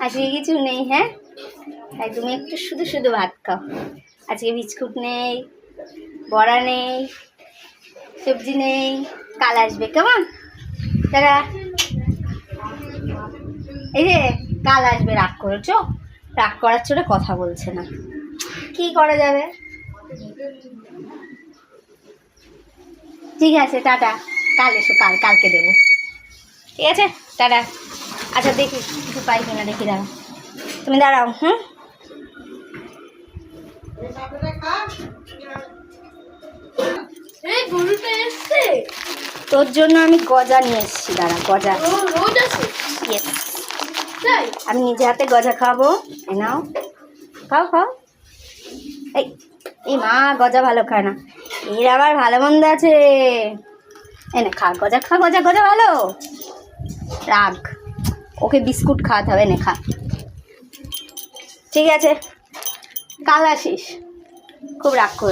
আজকে কিছু নেই, হ্যাঁ তাই তুমি একটু শুধু শুধু ভাত খাও। আজকে বিস্কুট নেই, বড়া নেই, সবজি নেই, কাল আসবে কেমন? তারা এই যে কাল আসবে, রাগ করেছো? রাগ করার চোটে কথা বলছে না, কি করা যাবে? ঠিক আছে, টাটা। কাল এসো, কালকে দেবো, ঠিক আছে? টাটা। আচ্ছা দেখি কিছু পাই কিনা, দেখি দাঁড়াও, তুমি দাঁড়াও। হুম, তোর জন্য আমি গজা নিয়ে এসেছি, দাঁড়া। গজা Yes. আমি নিজে হাতে গজা খাবো। এই নাও, খাও খাও। এই এই মা গজা ভালো খায় না, এর আবার ভালো মন্দ আছে। এনে খা গজা, খা গজা, গজা ভালো। রাগ, ওকে বিস্কুট খাওয়াতে হবে, নে খা। ঠিক আছে, কাল আসিস, খুব রাগ করে।